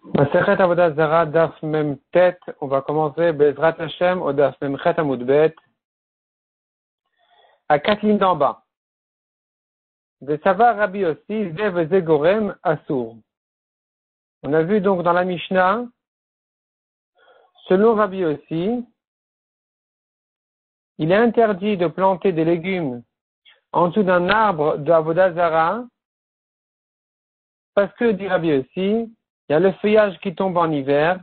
Masechet Avodat Zara, Daf Mem Tet. On va commencer Bezrat Hashem au Daf Mem Chet Amud Bet. À 4 lignes d'en bas. Vesava Rabbi aussi, Zev Zegorem Asur. On a vu donc dans la Mishnah, selon Rabbi aussi, il est interdit de planter des légumes en dessous d'un arbre de Avodat Zara, parce que, dit Rabbi aussi, il y a le feuillage qui tombe en hiver.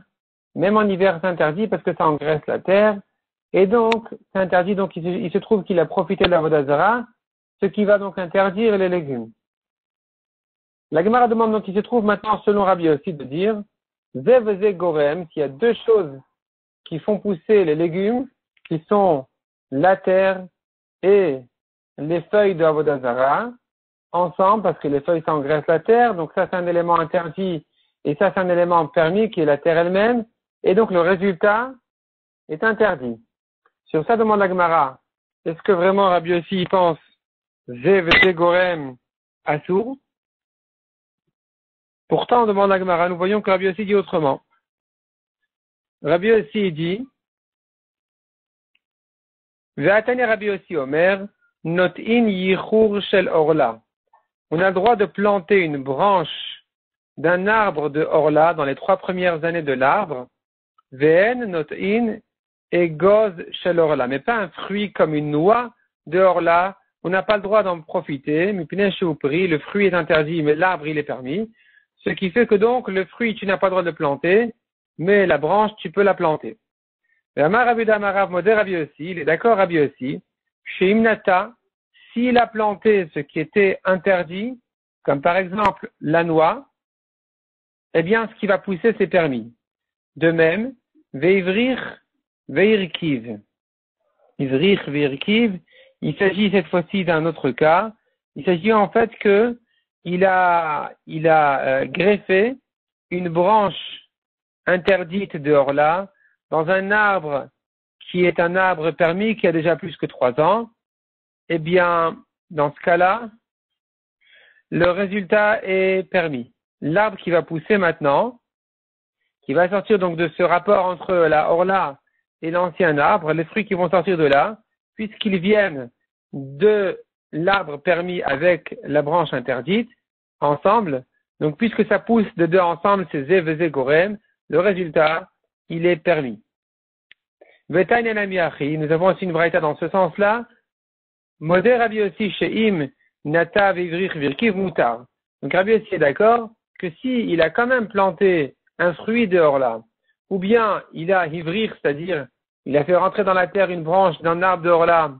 Même en hiver, c'est interdit parce que ça engraisse la terre. Et donc, c'est interdit. Donc, il se trouve qu'il a profité de l'Avodat Zara, ce qui va donc interdire les légumes. La Gemara demande donc, il se trouve maintenant, selon Rabbi aussi, de dire, Zev et Zegorem, s'il y a deux choses qui font pousser les légumes, qui sont la terre et les feuilles de Avodat Zara, ensemble, parce que les feuilles s'engraissent la terre, donc ça c'est un élément interdit, et ça c'est un élément permis qui est la terre elle-même, et donc le résultat est interdit. Sur ça demande la Gemara, est-ce que vraiment Rabbi Yossi pense Zev et Zegorem Asur? Pourtant on demande la Gemara, nous voyons que Rabbi Yossi dit autrement. Rabbi Yossi dit Ve'atani Rabbi Yossi Omer Not in yichur shel orla. On a le droit de planter une branche d'un arbre de orla dans les 3 premières années de l'arbre, ve'en not in egoz shel orla, mais pas un fruit comme une noix de orla. On n'a pas le droit d'en profiter, mais le fruit est interdit, mais l'arbre il est permis. Ce qui fait que donc le fruit tu n'as pas le droit de le planter, mais la branche tu peux la planter. Amar Rabbi Damarav Modé Rabbi aussi, il est d'accord Rabbi aussi, chez Imnata, s'il a planté ce qui était interdit, comme par exemple la noix, eh bien, ce qui va pousser, c'est permis. De même, veivrir, veirkiv. Ivrir, veirkiv, il s'agit cette fois-ci d'un autre cas. Il s'agit en fait que il a greffé une branche interdite de orla dans un arbre qui est un arbre permis qui a déjà plus que 3 ans. Eh bien, dans ce cas-là, le résultat est permis. L'arbre qui va pousser maintenant, qui va sortir donc de ce rapport entre la orla et l'ancien arbre, les fruits qui vont sortir de là, puisqu'ils viennent de l'arbre permis avec la branche interdite, ensemble, donc puisque ça pousse de deux ensemble, c'est Zev et Zegorem, le résultat, il est permis. Vetainen Amiachi, nous avons aussi une braïta dans ce sens-là, Modé Rabbi aussi chez Im, Nata Vivrich Virkiv Moutar. Donc Rabbi aussi est d'accord que si il a quand même planté un fruit de orla, ou bien il a ivrir, c'est-à-dire il a fait rentrer dans la terre une branche d'un arbre de orla,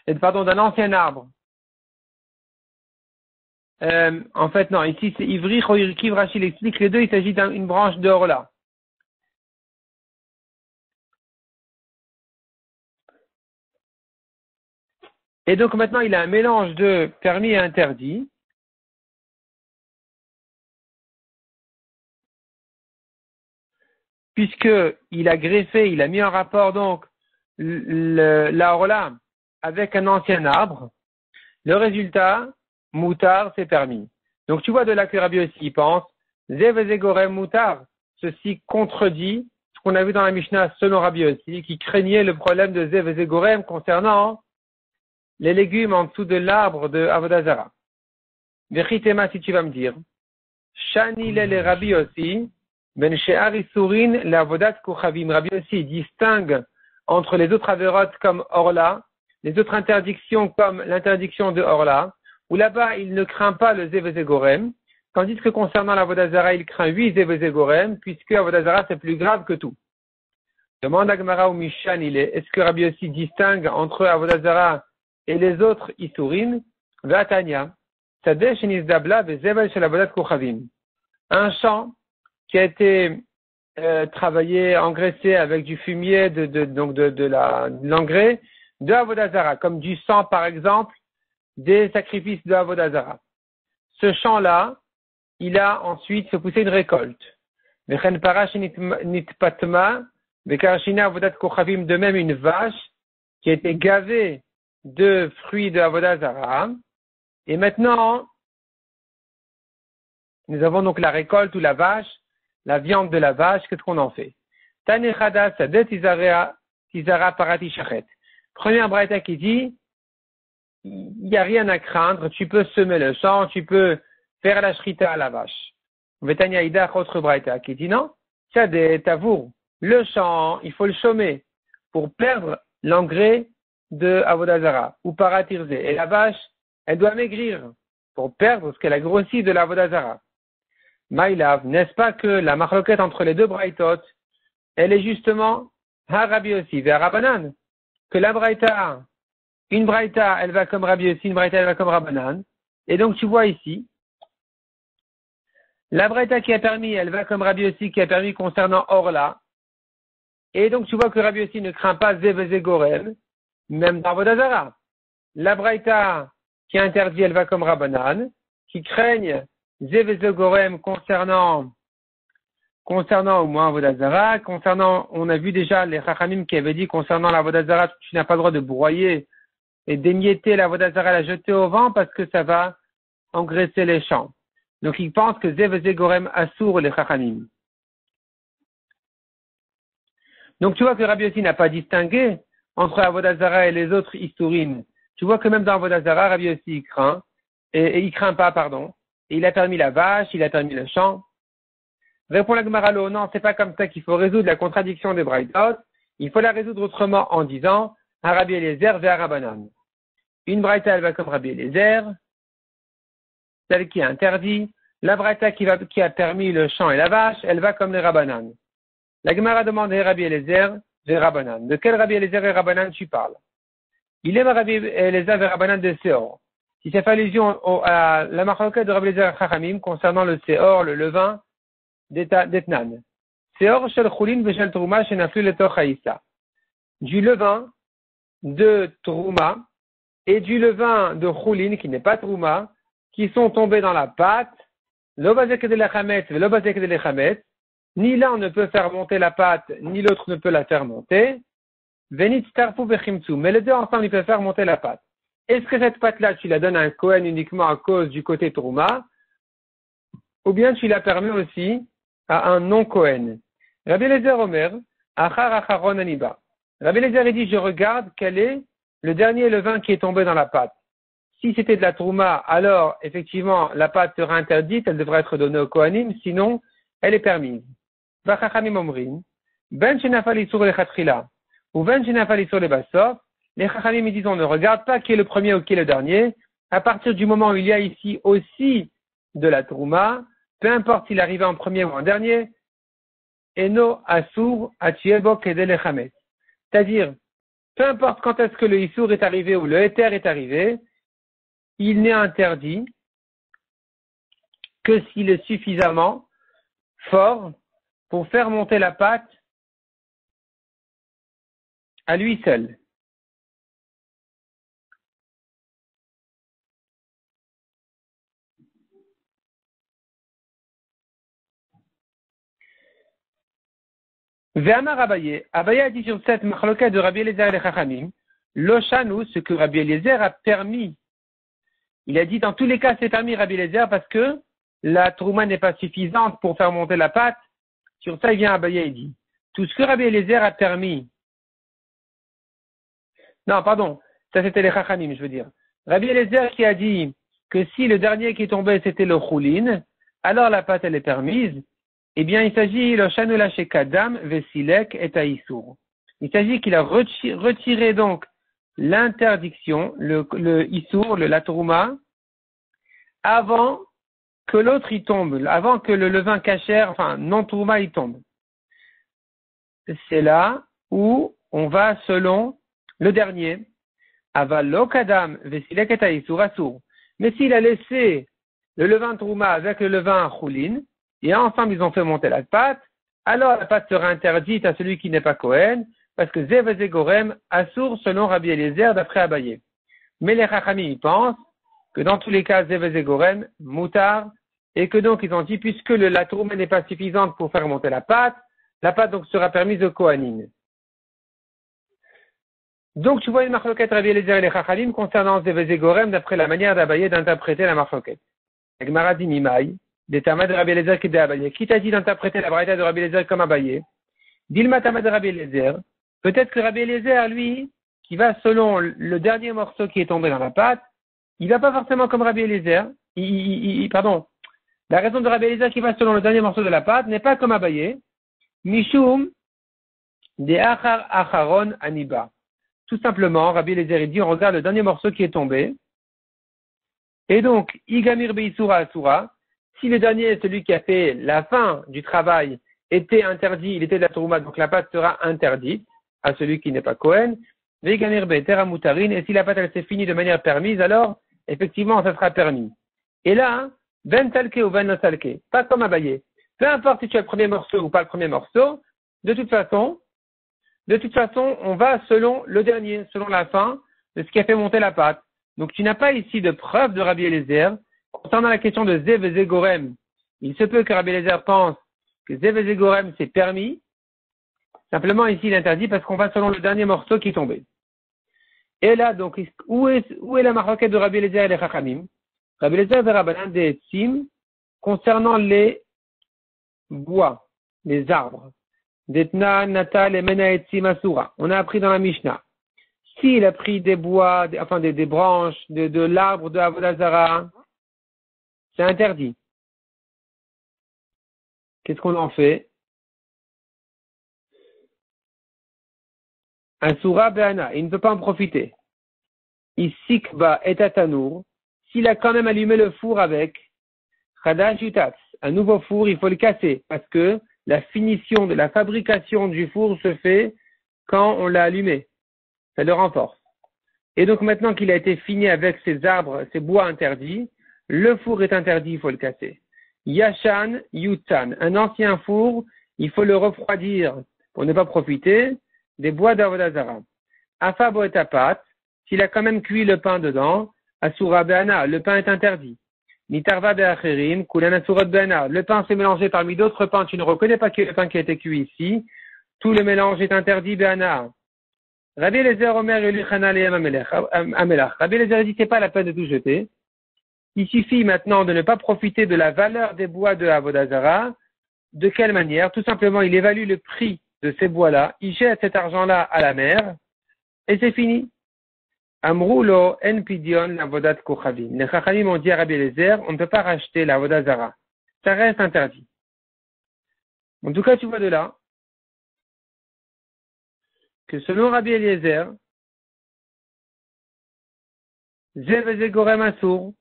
d'un ancien arbre. En fait non, ici c'est ivrir ou irkiv, Rachid explique les deux, il s'agit d'une branche de orla. Et donc maintenant il a un mélange de permis et interdit. Puisqu'il a greffé, il a mis en rapport donc la orla avec un ancien arbre, le résultat, moutar, c'est permis. Donc tu vois de là que Rabbi aussi pense, Zev et Zegorem moutar, ceci contredit ce qu'on a vu dans la Mishnah selon Rabbi aussi, qui craignait le problème de Zev et Zegorem concernant les légumes en dessous de l'arbre de Avodah Zara. Vechitema, si tu vas me dire, Shani le Rabbi aussi, Ben She'ar Isurin l'avodat Kochavim. Rabbi aussi distingue entre les autres avérotes comme Orla, les autres interdictions comme l'interdiction de Orla, où là-bas il ne craint pas le Zev et Zegorem, tandis que concernant l'Avodah Zara, il craint 8 Zev et Zegorem, puisque Avodah Zara c'est plus grave que tout. Demande à Gemara ou Mishan, est-ce que Rabbi aussi distingue entre Avodah Zara et les autres Isurin? Vatanya, Sadeh Shenizdabla Vezevel Shel Avodat Kochavim. Un champ qui a été travaillé, engraissé avec du fumier, de l'engrais de Avodah Zara, comme du sang par exemple, des sacrifices de Avodah Zara. Ce champ-là, il a ensuite fait pousser une récolte. De même une vache qui a été gavée de fruits de Avodah Zara. Et maintenant, nous avons donc la récolte ou la vache. la viande de la vache, qu'est-ce qu'on en fait? Tanechada sadet tizara parati shachet. Première braïta qui dit, il n'y a rien à craindre, tu peux semer le champ, tu peux faire la shrita à la vache. Vetania idach, autre braïta qui dit non, sadet tavour, le champ, il faut le chômer pour perdre l'engrais de Avodazara ou paratirze. Et la vache, elle doit maigrir pour perdre ce qu'elle a grossi de l'Avodazara. Maïlav, n'est-ce pas que la marloquette entre les deux braïtot, elle est justement Harabi aussi, vers Rabanan, que la braïta, une braïta, elle va comme Rabbi aussi, une braïta, elle va comme Rabanan. Et donc tu vois ici, la braïta qui a permis, elle va comme Rabbi aussi, qui a permis concernant Orla. Et donc tu vois que Rabbi aussi ne craint pas Zeveze Gorem, même dans Avodazara. La braïta qui interdit, elle va comme Rabanan, qui craignent Zeveze Gorem concernant au moins Avodazara, concernant, on a vu déjà les Chachamim qui avaient dit concernant la Avodazara, tu n'as pas le droit de broyer et d'émietter la Avodazara, la jeter au vent parce que ça va engraisser les champs. Donc ils pensent que Zeveze Gorem assour les Chachamim. Donc tu vois que Rabbi Yossi n'a pas distingué entre Avodazara et les autres Issourim. Tu vois que même dans Avodazara, Rabbi Yossi il craint, et il craint pas, pardon. Et il a permis la vache, il a permis le champ. Répond la Gemara, non, c'est pas comme ça qu'il faut résoudre la contradiction des braïtot. Il faut la résoudre autrement en disant, à Rabbi Eliezer vers Rabbanan. Une braïta, elle va comme Rabbi Eliezer, celle qui est interdit. La braïta qui a permis le champ et la vache, elle va comme les Rabbanan. La Gemara demande à Rabbi Eliezer vers Rabbanan. De quel Rabbi Eliezer et Rabbanan tu parles? Il est Rabbi Eliezer vers Rabbanan de Seor. Si ça fait allusion à la marloquette de Rabbi Eliezer et Chachamim concernant le Seor, le levain d'Etnan. Seor shel chulin veshel trouma shenaflu letoch haïssa. Du levain de trouma et du levain de chulin qui n'est pas trouma, qui sont tombés dans la pâte, lo bazek de lechametz ve lo bazek de lechametz. Ni l'un ne peut faire monter la pâte, ni l'autre ne peut la faire monter. Venit starfu vechimtsu. Mais les deux ensemble, ils peuvent faire monter la pâte. Est-ce que cette pâte-là, tu la donnes à un Kohen uniquement à cause du côté Trouma, ou bien tu la permets aussi à un non-Kohen? Rabbi Eliezer Omer, Achar Acharon Aniba. Rabbi Eliezer dit, je regarde quel est le dernier levain qui est tombé dans la pâte. Si c'était de la Trouma, alors, effectivement, la pâte sera interdite, elle devrait être donnée au Kohanim, sinon, elle est permise. Vachachamim Omrim, Ben Shenafal Isur Lechatchila, ou Ben Shenafal Isur Lebasof. Les Chachamim disent, on ne regarde pas qui est le premier ou qui est le dernier. À partir du moment où il y a ici aussi de la Trouma, peu importe s'il arrivait en premier ou en dernier, Eno Asur Atiebo Kedel Echamet. C'est-à-dire, peu importe quand est-ce que le Issour est arrivé ou le Éther est arrivé, il n'est interdit que s'il est suffisamment fort pour faire monter la pâte à lui seul. Ve'amar Abaye a dit sur cette marloquette de Rabbi Eliezer et les Chachamim, Loshanu, ce que Rabbi Eliezer a permis. Il a dit dans tous les cas c'est permis Rabbi Eliezer parce que la trouma n'est pas suffisante pour faire monter la pâte. Sur ça il vient Abaye et dit, tout ce que Rabbi Eliezer a permis. Non, pardon, ça c'était les Chachamim, je veux dire. Rabbi Eliezer qui a dit que si le dernier qui est tombé c'était le Choulin, alors la pâte elle est permise. Eh bien, il s'agit le chanula chez Kadam, Vesilek et Taïsour. Il s'agit qu'il a retiré donc l'interdiction, le Issour, la Trouma, avant que l'autre y tombe, avant que le levain cachère, enfin, non Trouma y tombe. C'est là où on va selon le dernier. Avalo Kadam, Vesilek et Taïsour, Assour. Mais s'il a laissé le levain Trouma avec le levain Choulin, et ensemble ils ont fait monter la pâte, alors la pâte sera interdite à celui qui n'est pas Kohen, parce que Zeveze Gorem assour selon Rabbi Eliezer d'après Abaye. Mais les Chachamim ils pensent que dans tous les cas Zeveze Gorem, Moutar, et que donc ils ont dit puisque la trouma n'est pas suffisante pour faire monter la pâte donc sera permise au Kohanim. Donc tu vois une marloquette Rabbi Eliezer et les Chachamim concernant Zeveze Gorem d'après la manière d'Abaye d'interpréter la marloquette. La Gemara dit Mimaï, des tamas de Rabbi Eliezer qui est Abaye. Qui t'a dit d'interpréter la braïta de Rabbi Eliezer comme Abaye? Dilma tama de Rabbi Eliezer. Peut-être que Rabbi Eliezer, lui, qui va selon le dernier morceau qui est tombé dans la pâte, il va pas forcément comme Rabbi Eliezer. Pardon. La raison de Rabbi Eliezer qui va selon le dernier morceau de la pâte n'est pas comme Abaye. Mishum de achar acharon aniba. Tout simplement, Rabbi Eliezer dit, on regarde le dernier morceau qui est tombé. Et donc, Igamir Beisura Asura, si le dernier, celui qui a fait la fin du travail, était interdit, il était de la Trouma, donc la pâte sera interdite à celui qui n'est pas Kohen. Igamir Beitera Mutarin, et si la pâte elle s'est finie de manière permise, alors, effectivement, ça sera permis. Et là, Ben Talke ou Ben no Talke, pas comme Abaye. Peu importe si tu as le premier morceau ou pas le premier morceau, de toute façon, on va selon le dernier, selon la fin de ce qui a fait monter la pâte. Donc, tu n'as pas ici de preuve de Rabbi Eliezer concernant la question de Zev et Zegorem. Il se peut que Rabbi Eliezer pense que Zev et Zegorem c'est permis. Simplement, ici, il est interdit parce qu'on va selon le dernier morceau qui est tombé. Et là, donc, où est la marquette de Rabbi Eliezer et les Chachamim? Rabbi Eliezer et Rabbanan des Tzim concernant les bois, les arbres. Detna, Natal et Mena et Tzim Asura. On a appris dans la Mishnah. S'il a pris des bois, des branches de l'arbre de Avodah Zarah, c'est interdit. Qu'est-ce qu'on en fait? Asura Be'ana, il ne peut pas en profiter. Isikba et Atanour, s'il a quand même allumé le four avec Chadash Yutatz, un nouveau four, il faut le casser, parce que la finition de la fabrication du four se fait quand on l'a allumé. Ça le renforce. Et donc maintenant qu'il a été fini avec ces arbres, ces bois interdits, le four est interdit, il faut le casser. Yashan Yutan, un ancien four, il faut le refroidir pour ne pas profiter des bois d'Avodah Zarah. Afabo et Apat, s'il a quand même cuit le pain dedans, Asura Be'ana, le pain est interdit. Nitarva Be'acherim, Kulan Asurot Be'ana, le pain s'est mélangé parmi d'autres pains, tu ne reconnais pas que le pain qui a été cuit ici, tout le mélange est interdit Be'ana. Rabbi Eliezer Omer Elichana Le'em Amelach. Rabbi Eliezer dit c'est pas la peine de tout jeter. Il suffit maintenant de ne pas profiter de la valeur des bois de Avodah Zarah. De quelle manière? Tout simplement, il évalue le prix de ces bois-là, il jette cet argent-là à la mer, et c'est fini. Amroulo en pidion l'avodat kochavim. Les chachamim ont dit à Rabbi Eliezer, on ne peut pas racheter l'Avodah Zarah. Ça reste interdit. En tout cas, tu vois de là que selon Rabbi Eliezer, Zev et Zegorem Asur,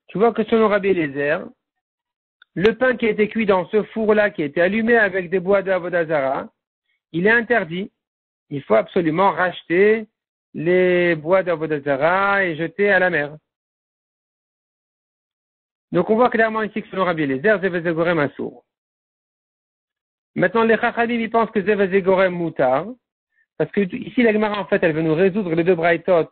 tu vois que selon Rabbi Eliezer, le pain qui a été cuit dans ce four-là, qui a été allumé avec des bois de Avodah Zarah, il est interdit. Il faut absolument racheter les bois d'Avodah Zarah et jeter à la mer. Donc on voit clairement ici que selon Rabbi Eliezer, Zev et Zegorem Asur. Maintenant, les Chachamim, ils pensent que Zev et Zegorem Moutar, parce que ici, la Gemara, en fait, elle veut nous résoudre les deux braïtot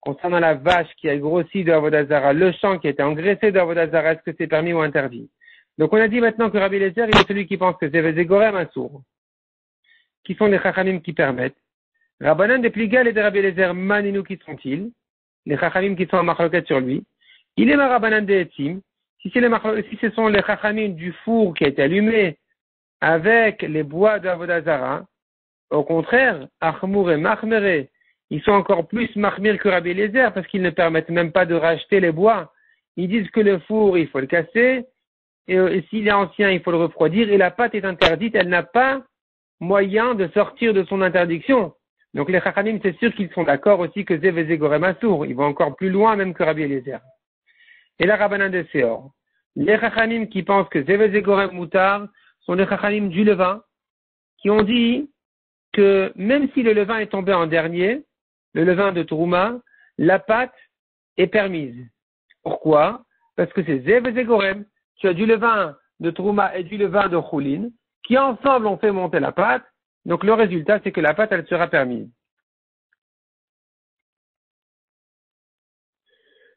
concernant la vache qui a grossi de Avodah Zarah, le champ qui a été engraissé de Avodah Zarah, est-ce que c'est permis ou interdit? Donc on a dit maintenant que Rabbi Eliezer, il est celui qui pense que Zev et Zegorem Asur, qui sont les Chachamim qui permettent. Rabbanan de Pligal et de Rabbi Eliezer, Maninu, qui sont-ils? Les Chachamim qui sont en marloquette sur lui. Il est ma Rabbanan de Etzim. Si ce sont les Chachamim du four qui a été allumé avec les bois de Avodah Zarah, au contraire, Achmour et Machmere, ils sont encore plus Machmir que Rabbi Eliezer parce qu'ils ne permettent même pas de racheter les bois. Ils disent que le four, il faut le casser, et s'il est ancien, il faut le refroidir, et la pâte est interdite, elle n'a pas moyen de sortir de son interdiction. Donc les Chachamim, c'est sûr qu'ils sont d'accord aussi que Zev et Zegorem Asur. Ils vont encore plus loin même que Rabbi Eliezer. Et la Rabbanan de Seor. Les Chachamim qui pensent que Zev et Zegorem Moutar sont les Chachamim du levain, qui ont dit que même si le levain est tombé en dernier, le levain de Trouma, la pâte est permise. Pourquoi? Parce que c'est Zev et Zegorem. Tu as du levain de Trouma et du levain de Choulin, qui ensemble ont fait monter la pâte. Donc le résultat, c'est que la pâte, elle sera permise.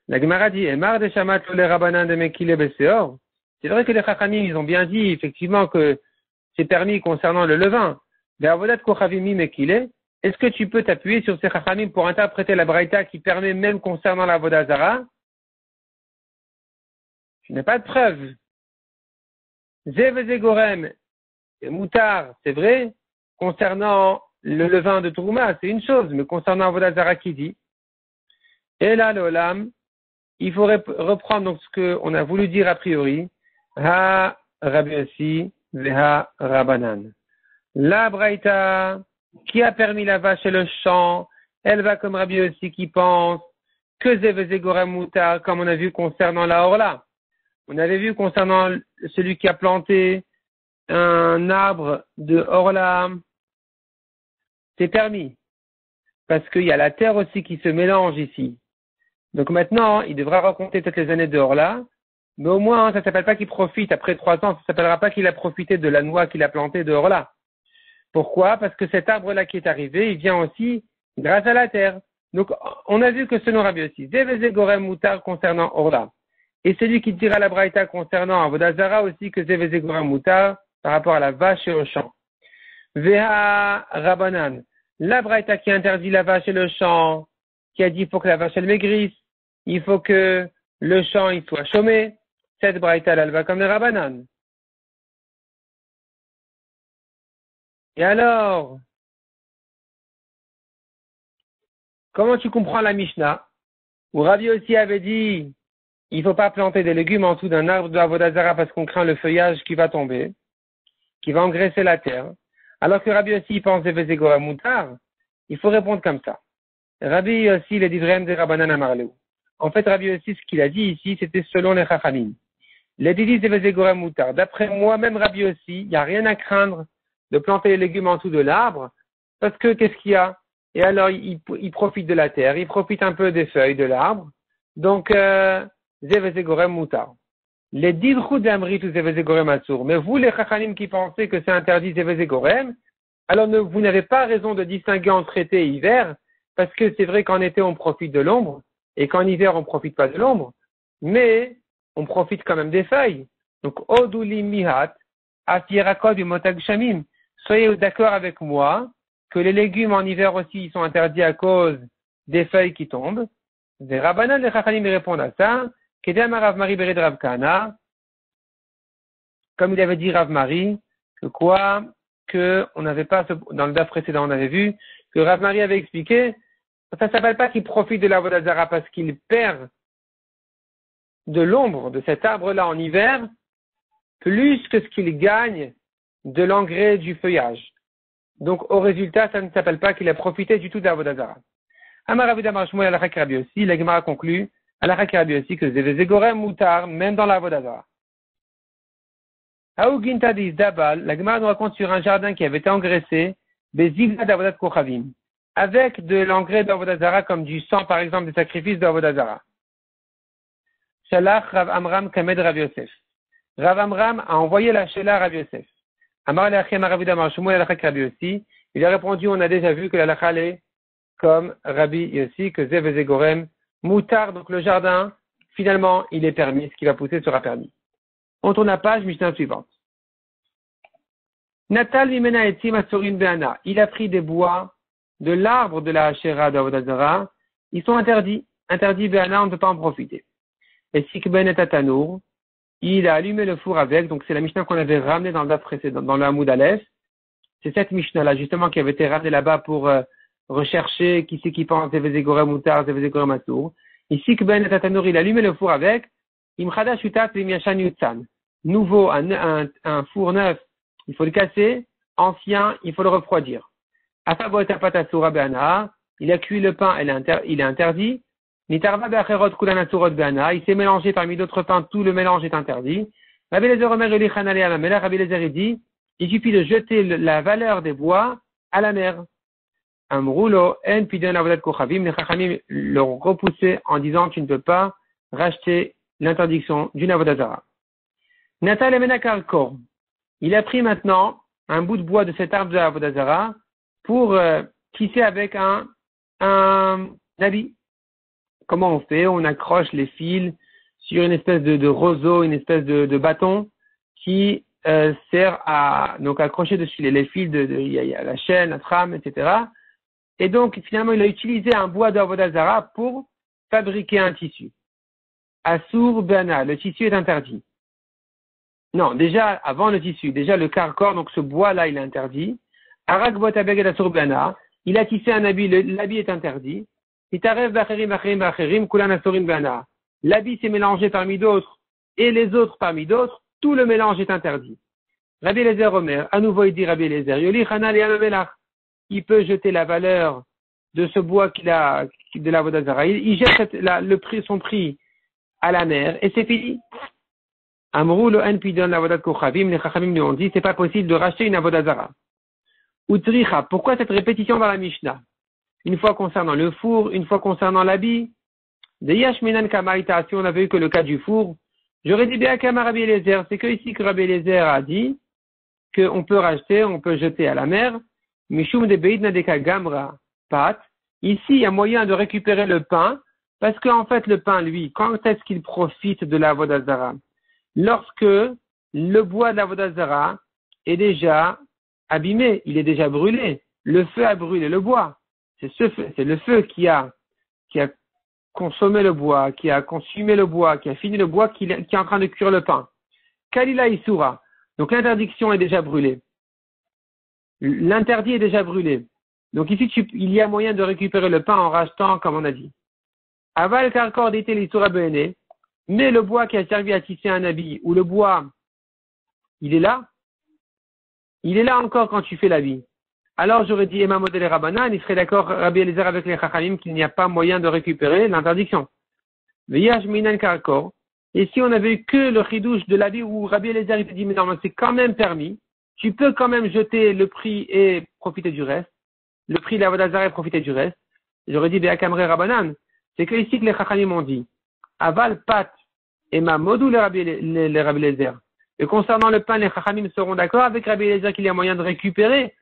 La Gemara dit, Emar de Shamat le Rabbanan de Mekile Beseor. C'est vrai que les Chachamim, ils ont bien dit, effectivement, que c'est permis concernant le levain. Mais Avodat Kochavimi Mekile, est-ce que tu peux t'appuyer sur ces Chachamim pour interpréter la Braïta qui permet même concernant la Avodah Zarah? Tu n'as pas de preuve. Zevezegorem, et Moutar, c'est vrai, concernant le levain de Trouma, c'est une chose, mais concernant Avodazara qui dit, et là, l'Olam, il faut reprendre donc ce qu'on a voulu dire a priori, Ha Rabbi Yossi, Veha Rabanan. La Braïta, qui a permis la vache et le champ, elle va comme Rabbi Yossi qui pense que Zevezegorem Moutar, comme on a vu concernant la Orla. On avait vu concernant celui qui a planté un arbre de Orla, c'est permis. Parce qu'il y a la terre aussi qui se mélange ici. Donc maintenant, il devra raconter toutes les années de Orla, mais au moins, ça ne s'appelle pas qu'il profite. Après 3 ans, ça ne s'appellera pas qu'il a profité de la noix qu'il a plantée de Orla. Pourquoi? Parce que cet arbre-là qui est arrivé, il vient aussi grâce à la terre. Donc, on a vu que selon Rabbi Yossi, Zeveze Gorem Moutar concernant Orla. Et celui qui dira la Braïta concernant Avodazara aussi que Zeveze Gorem Moutar par rapport à la vache et au champ. Veha Rabanan. La Braïta qui interdit la vache et le champ, qui a dit il faut que la vache elle maigrisse, il faut que le champ il soit chômé. Cette Braïta elle va comme les Rabanan. Et alors, comment tu comprends la Mishnah, où Rabbi aussi avait dit, il ne faut pas planter des légumes en dessous d'un arbre de Avodazara parce qu'on craint le feuillage qui va tomber, qui va engraisser la terre. Alors que Rabbi aussi pense de Vezegora Moutar, il faut répondre comme ça. Rabbi aussi, il dit vraiment des Rabbanan Amarleu. En fait, Rabbi aussi, ce qu'il a dit ici, c'était selon les Chachamim. Les Didis de Vezegora Moutar. D'après moi, même Rabbi aussi, il n'y a rien à craindre de planter les légumes en dessous de l'arbre, parce que qu'est-ce qu'il y a? Et alors, il profite de la terre, il profite un peu des feuilles de l'arbre. Donc, Zevezegorem Moutar. Les Didrou d'Amrit ou Zevezegorem Assour. Mais vous, les Chachamim qui pensez que c'est interdit Zevezegorem, alors vous n'avez pas raison de distinguer entre été et hiver, parce que c'est vrai qu'en été, on profite de l'ombre, et qu'en hiver, on ne profite pas de l'ombre, mais on profite quand même des feuilles. Donc, Oduli Mihat, Afirakod du Motag Shamim. Soyez d'accord avec moi que les légumes en hiver aussi ils sont interdits à cause des feuilles qui tombent. Les Rabbanan, les Chachamim répondent à ça. Kedem Rav Mari Bered Rav Kahana, comme il avait dit Rav Mari, que quoi, que on n'avait pas, dans le daf précédent, on avait vu que Rav Mari avait expliqué, ça ne s'appelle pas qu'il profite de la Vodazara parce qu'il perd de l'ombre de cet arbre-là en hiver, plus que ce qu'il gagne de l'engrais du feuillage. Donc, au résultat, ça ne s'appelle pas qu'il a profité du tout de la Vodazara. Amar Rav Damar Shmuel Alachak Rabbi aussi, la Gemara conclut, Alachak Rabbi aussi, que Zevezegorem Moutar, même dans la Vodazara. Aouginta dis Dabal, la Gemara nous raconte sur un jardin qui avait été engraissé, Bezivna d'Avodat Kochavim, avec de l'engrais d'Avodazara, comme du sang, par exemple, des sacrifices d'Avodazara. Shalach Rav Amram Kamed Rav Yosef. Rav Amram a envoyé la Shela Rav Yosef. Amar Leachem Rav Damar Shmuel Alachak Rabbi aussi, il a répondu, on a déjà vu que la Lachal est comme Rabbi Yossi, que Zevezegorem Moutar, donc le jardin, finalement, il est permis, ce qui va pousser sera permis. On tourne la page, Mishnah suivante. Natal Mimena Etzim Asurin Be'ana. Il a pris des bois de l'arbre de la Hachera d'Avodazara. Ils sont interdits. Interdits Be'ana, on ne peut pas en profiter. Et Sikben et Tatanour, il a allumé le four avec, donc c'est la Mishnah qu'on avait ramenée dans le daf précédent, dans le Hamoud Aleph. C'est cette Mishnah-là, justement, qui avait été ramenée là-bas pour rechercher qui c'est qui pense Zevezegorem Moutar, Zevezegorem Assour. Ici, Kben et Tatanour, il a allumé le four avec. Imchada Shutat Vimiachan Yutsan. Nouveau, un four neuf, il faut le casser. Ancien, il faut le refroidir. Afabo et Tapat Assoura Be'ana. Il a cuit le pain, il est interdit. Nitarva Be'acherot Kulan Assurot Be'ana. Il s'est mélangé parmi d'autres pains, tout le mélange est interdit. Rabbi Lezer Omer Elichan Ale à la mer. Rabbi Lezer dit, il suffit de jeter la valeur des bois à la mer. Amroulo en pidon avodat kochavim. Les chachamim l'ont repoussé en disant tu ne peux pas racheter l'interdiction d'une avodazara. Natal emenakar kor. Il a pris maintenant un bout de bois de cet arbre de avodazara pour tisser avec un habit. Comment on fait? On accroche les fils sur une espèce de roseau, une espèce de bâton qui sert à donc accrocher dessus les fils il y a la chaîne, la trame, etc. Et donc finalement il a utilisé un bois d'Avodazara pour fabriquer un tissu. Assour Bana, le tissu est interdit. Non, déjà, avant le tissu, déjà le karkor, donc ce bois-là, il est interdit. Arak Botabeg et Assour Bana, il a tissé un habit, l'habit est interdit. Itarev Bacherim Bacherim Bacherim, Kulan Assorin Bana. L'habit s'est mélangé parmi d'autres, et les autres parmi d'autres, tout le mélange est interdit. Rabbi Eliezer Omer, à nouveau il dit Rabbi Eliezer, Yoli Chanal et Anomelach. Il peut jeter la valeur de ce bois qu'il a, de la Vodazara. Il jette son prix à la mer, et c'est fini. Amrou lo en pidon la Vodaz Kochavim, les Chachamim lui ont dit, c'est pas possible de racheter une Avodazara. Utricha, pourquoi cette répétition dans la Mishnah? Une fois concernant le four, une fois concernant l'habit. De Yashminan Kamaïta, si on avait eu que le cas du four, j'aurais dit bien Kama Rabbi Eliezer, c'est que ici que Rabbi Eliezer a dit qu'on peut racheter, on peut jeter à la mer. Mishum de Beidna Deka Gamra Pat. Ici, il y a moyen de récupérer le pain, parce qu'en fait, le pain, lui, quand est-ce qu'il profite de la Vodazara? Lorsque le bois de la Vodazara est déjà abîmé, il est déjà brûlé. Le feu a brûlé le bois. C'est le feu qui a consommé le bois, qui a consumé le bois, qui a fini le bois, qui est en train de cuire le pain. Kalila Isura. Donc l'interdiction est déjà brûlée. L'interdit est déjà brûlé. Donc ici, il y a moyen de récupérer le pain en rachetant, comme on a dit. Aval karkor d'été l'isura beene, mais le bois qui a servi à tisser un habit, ou le bois, il est là encore quand tu fais l'habit. Alors j'aurais dit, Emma Model et Rabbanan, il serait d'accord, Rabbi Eliezer avec les Chachamim, qu'il n'y a pas moyen de récupérer l'interdiction. Veyash minan karkor. Et si on avait eu que le chidouche de l'habit où Rabbi Eliezer il te dit, mais normalement c'est quand même permis, tu peux quand même jeter le prix et profiter du reste. Le prix de la Vodazara et profiter du reste. J'aurais dit, Be'akamre Rabbanan. C'est que ici que les Chachamim ont dit, Aval pat et ma modou les Rabbi Eliezer. Et concernant le pain, les Chachamim seront d'accord avec Rabbi Eliezer qu'il y a moyen de récupérer.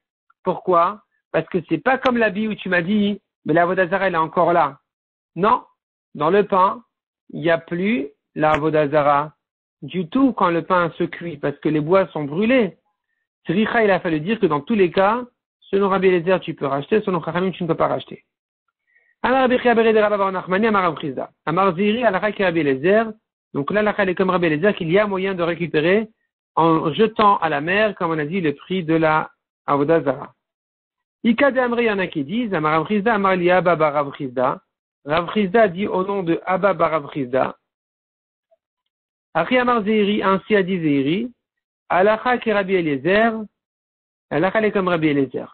Pourquoi? Parce que c'est pas comme l'habit où tu m'as dit, mais la Vodazara elle est encore là. Non. Dans le pain, il n'y a plus la Vodazara du tout quand le pain se cuit, parce que les bois sont brûlés. Tricha, il a fallu dire que dans tous les cas, selon Rabbi Eliezer, tu peux racheter, selon Chachamim, tu ne peux pas racheter. Amar Rabbi Chia de Rabba Bar Nachmani, Amar Rav Chizda. Amar Ziri, Alakha qui Rabbi Eliezer. Donc là, l'Alakha est comme Rabbi Eliezer, qu'il y a moyen de récupérer en jetant à la mer, comme on a dit, le prix de la Avodazara. Ika de Amri, il y en a qui disent, Amar Rav Chizda, Amar Li Abba Bar Rav Chizda. Rav Chizda dit au nom de Abba Bar Rav Chizda. Achi Amar Ziri, ainsi a dit Ziri. Alakha qui Rabbi Eliezer. Alakha est comme Rabbi Eliezer.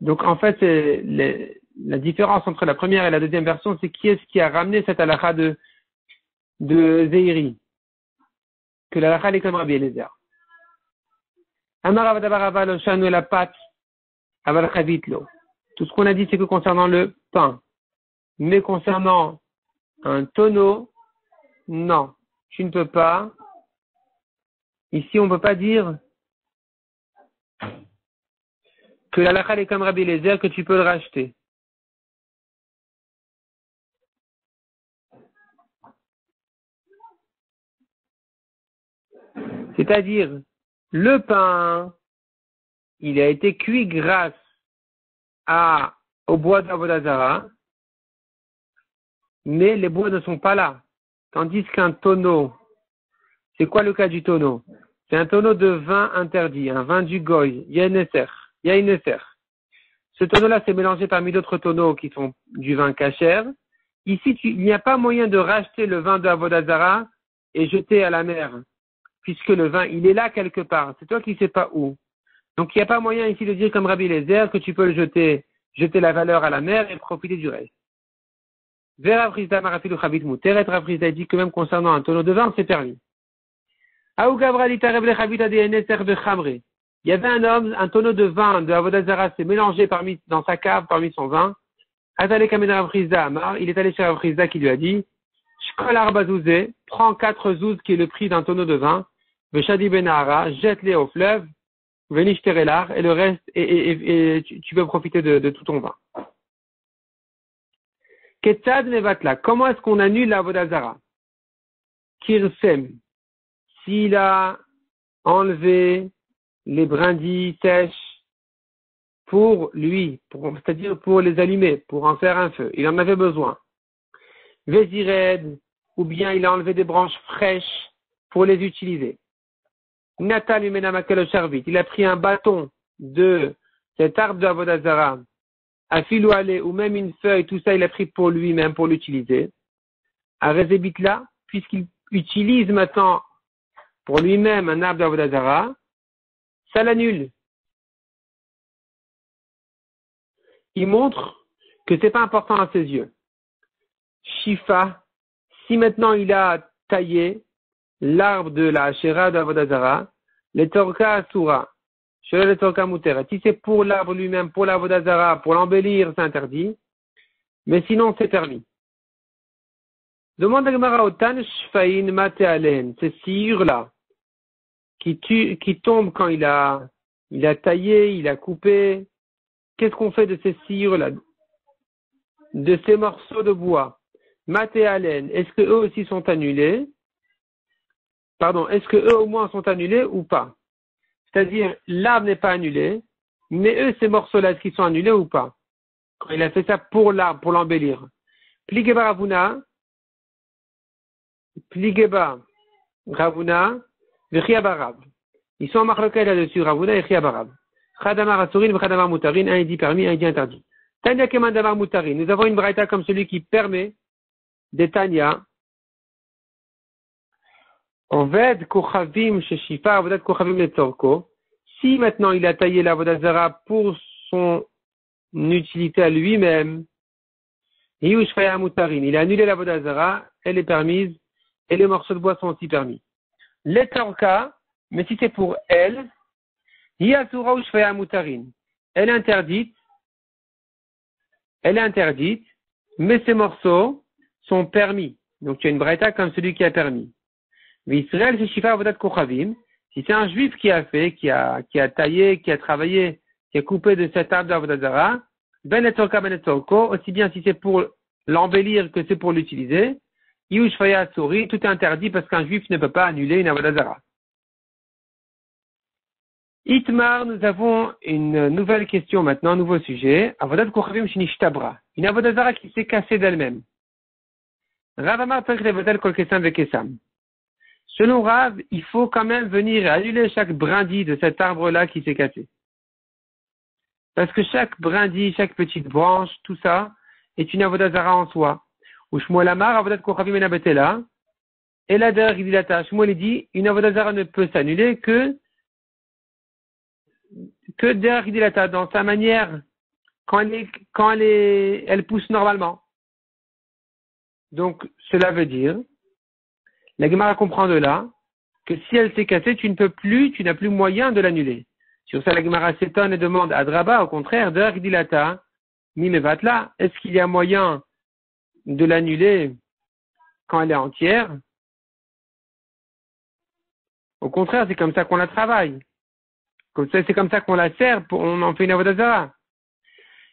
Donc, en fait, la différence entre la première et la deuxième version, c'est qui est-ce qui a ramené cette halakha de Zeiri. Que la halakha est comme Rabbi Eliezer. Amar avadabar aval oshanu la pat aval chavitlo. Tout ce qu'on a dit, c'est que concernant le pain. Mais concernant un tonneau, non. Tu ne peux pas. Ici, on ne peut pas dire que la halakha est comme Rabbi Eliezer, que tu peux le racheter. C'est-à-dire, le pain, il a été cuit grâce au bois de la Vodazara, mais les bois ne sont pas là. Tandis qu'un tonneau, c'est quoi le cas du tonneau? C'est un tonneau de vin interdit, un vin du goy, yaïneser. Ce tonneau-là, c'est mélangé parmi d'autres tonneaux qui sont du vin kasher. Ici, il n'y a pas moyen de racheter le vin de la Vodazara et jeter à la mer, puisque le vin, il est là quelque part. C'est toi qui ne sais pas où. Donc, il n'y a pas moyen ici de dire comme Rabbi Eliezer que tu peux le jeter la valeur à la mer et profiter du reste. Vers Avrizda Marafilu Chavit Muteret, Avrizda dit que même concernant un tonneau de vin, c'est permis. Il y avait un homme, un tonneau de vin de Avodazara s'est mélangé dans sa cave, parmi son vin. Il est allé chez Avrizda qui lui a dit, Shkol arba zouzé, prends 4 zouz qui est le prix d'un tonneau de vin, Veshadi benahara, jette-les au fleuve, Venish terelar, et le reste, et tu peux profiter de tout ton vin. Ketzad nevatla, comment est-ce qu'on annule la Avodazara? Kirsem, s'il a enlevé les brindilles sèches pour lui, c'est-à-dire pour les allumer, pour en faire un feu, il en avait besoin. Vézired, ou bien il a enlevé des branches fraîches pour les utiliser. Natal Umenamakel Charvit, il a pris un bâton de cet arbre de Avodah Zarah, à filouale ou même une feuille, tout ça il a pris pour lui-même, pour l'utiliser. À Rezebitla, puisqu'il utilise maintenant pour lui-même un arbre de Avodah Zarah, ça l'annule. Il montre que c'est pas important à ses yeux. Shifa, si maintenant il a taillé l'arbre de la Asherah d'Avodah Zarah, les Torka Asura, chez les Torka Mutera. Si c'est pour l'arbre lui-même, pour l'Avodah Zarah, pour l'embellir, c'est interdit. Mais sinon, c'est permis. Demande à Gemara Otan Shfain Mate Alen, ces sciures-là, qui tombent quand il a taillé, il a coupé. Qu'est-ce qu'on fait de ces sciures-là, de ces morceaux de bois? Mate Alen, est-ce que eux aussi sont annulés? Pardon, est-ce que eux au moins sont annulés ou pas? C'est-à-dire, l'arbre n'est pas annulé, mais eux, ces morceaux-là, est-ce qu'ils sont annulés ou pas? Quand il a fait ça pour l'arbre, pour l'embellir. Pligeba Ravuna, Vechiaba Rav. Ils sont en marloquet là-dessus, Ravuna et Vechiaba Rav. Chadamar Asurin, Chadamar Mutarin, un il dit permis, un il dit interdit. Tanya Kemandamar Mutarin. Nous avons une braïta comme celui qui permet des Tanya. Oved Kochavim chez Shifa, Avodat Kochavim le Torko. Si maintenant il a taillé l'Avodat Zarah pour son utilité à lui-même, il a annulé l'Avodat Zarah, elle est permise, et les morceaux de bois sont aussi permis. Les Torka, mais si c'est pour elle, elle est interdite, mais ces morceaux sont permis. Donc tu as une braïta comme celui qui a permis. Mais Israël, c'est Shifa Avodat Kochavim. Si c'est un juif qui a fait, qui a taillé, qui a travaillé, qui a coupé de cet arbre d'Avodah Zarah, ben et torko, aussi bien si c'est pour l'embellir que c'est pour l'utiliser, Yush Faya Souri, tout est interdit parce qu'un juif ne peut pas annuler une Avodah Zarah. Itmar, nous avons une nouvelle question maintenant, un nouveau sujet. Avodat Kochavim Shinishtabra. Une Avodah Zarah qui s'est cassée d'elle-même. Rav Amar Tzarich Levatel Kol Kesam Vekesam. Selon Rav, il faut quand même venir annuler chaque brindille de cet arbre-là qui s'est cassé. Parce que chaque brindille, chaque petite branche, tout ça, est une Avodah Zarah en soi. Ou Shmuel Amar, Avodat Kochavim Enabetela, et la derrière Gidilata. Shmuel dit, une Avodah Zarah ne peut s'annuler que derrière Gidilata, dans sa manière, quand elle pousse normalement. Donc, cela veut dire, la Gemara comprend de là que si elle s'est cassée, tu n'as plus moyen de l'annuler. Sur ça, la Gemara s'étonne et demande à Draba, au contraire, de Dilata, Mimevatla, est-ce qu'il y a moyen de l'annuler quand elle est entière? Au contraire, c'est comme ça qu'on la travaille. C'est comme ça qu'on la sert, on en fait une Avodah Zarah.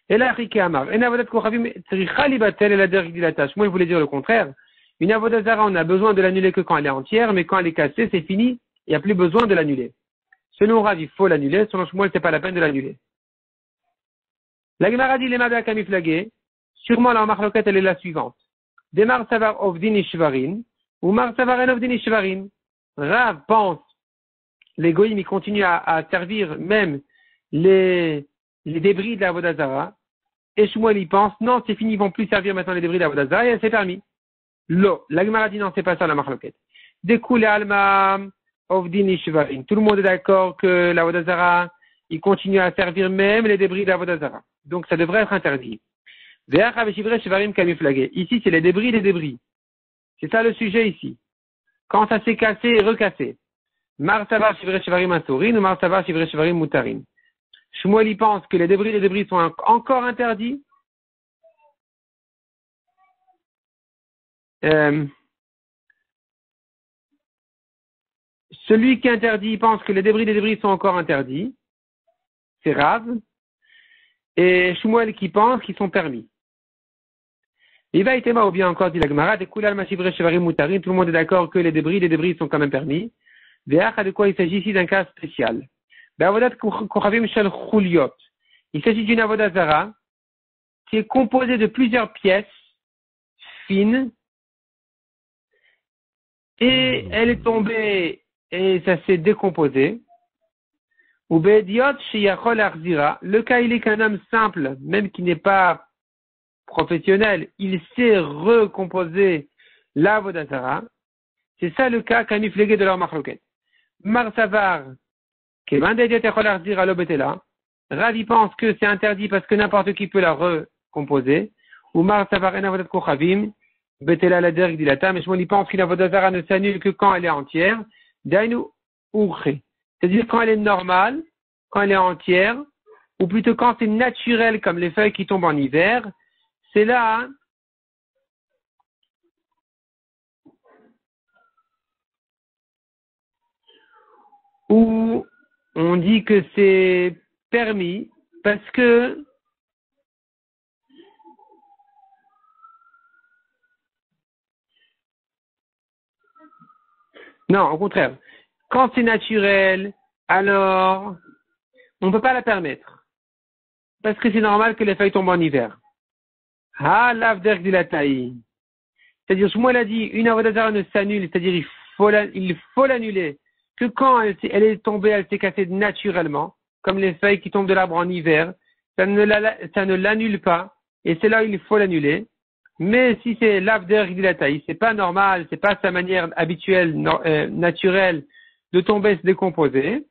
Et là, Rike Amar, une Avodat Kochavim, Tzricha Libatel et la Dilata. Moi, il voulait dire le contraire. Une Avodah Zarah, on a besoin de l'annuler que quand elle est entière, mais quand elle est cassée, c'est fini, il n'y a plus besoin de l'annuler. Selon Rav, il faut l'annuler, selon Shmuel, c'est pas la peine de l'annuler. La Gemara dit les Mabea Kamiflagé, sûrement la marloquette, elle est la suivante. Demar Savar Ovdin Ishvarin, ou Mar Savaren Ovdin Ishvarin. Rav pense, les Goïm, ils continuent à servir même les débris de la Avodah Zarah, et Shmuel, il pense, non, c'est fini, ils vont plus servir maintenant les débris de la Avodah Zarah, et c'est permis. Lo, la Gemara dit non, c'est pas ça la marloquette. Découle Alma Ovdin Ishvarin. Tout le monde est d'accord que la Avodah Zarah, il continue à servir même les débris de la Avodah Zarah. Donc ça devrait être interdit. Ici, c'est les débris des débris. C'est ça le sujet ici. Quand ça s'est cassé et recassé. Mar Savar Shivre Shivarim Asurin ou Mar Savar Shivre Shivarim Mutarin. Shmuel, il pense que les débris sont encore interdits. Celui qui interdit, il pense que les débris sont encore interdits. C'est Rav. Et Shmuel qui pense qu'ils sont permis. Il va être ou bien encore dit la Gemara, tout le monde est d'accord que les débris sont quand même permis. De quoi il s'agit ici d'un cas spécial. Il s'agit d'une Avodah Zarah qui est composée de plusieurs pièces fines et elle est tombée et ça s'est décomposé. Ou bediot sheyachol arzira. Le cas, il est qu'un homme simple, même qui n'est pas professionnel, il sait recomposer la vodazara. C'est ça le cas qu'a niflégué de leur marloquette. Marsavar, kevan bediot sheyachol arzira lo betela. Ravi pense que c'est interdit parce que n'importe qui peut la recomposer. Ou Marsavar en avodat kochavim. Betela la derg dilata, mais Shmuel pense que la vodazara ne s'annule que quand elle est entière. Dainu urche. C'est-à-dire quand elle est normale, quand elle est entière, ou plutôt quand c'est naturel comme les feuilles qui tombent en hiver, c'est là où on dit que c'est permis parce que non, au contraire. Quand c'est naturel, alors on ne peut pas la permettre. Parce que c'est normal que les feuilles tombent en hiver. Ah, l'avder dilataï. C'est-à-dire, Shmuel a dit, une avodazara ne s'annule, c'est-à-dire il faut l'annuler que quand elle est tombée, elle s'est cassée naturellement, comme les feuilles qui tombent de l'arbre en hiver, ça ne l'annule pas, et c'est là où il faut l'annuler. Mais si c'est l'avder dilataï, c'est pas normal, c'est pas sa manière habituelle, naturelle de tomber, se décomposer.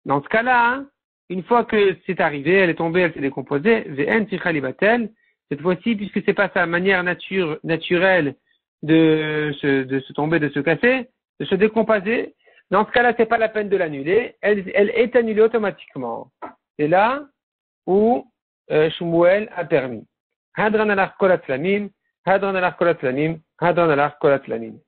Dans ce cas-là, hein, une fois que c'est arrivé, elle est tombée, elle s'est décomposée, v'en ticha libatel, cette fois-ci, puisque c'est pas sa manière naturelle de se tomber, de se casser, de se décomposer, dans ce cas-là, c'est pas la peine de l'annuler, elle est annulée automatiquement. C'est là où Shmuel a permis. Hadran alach kolat lamim, hadran alach kolat lamim, hadran alach kolat lamim.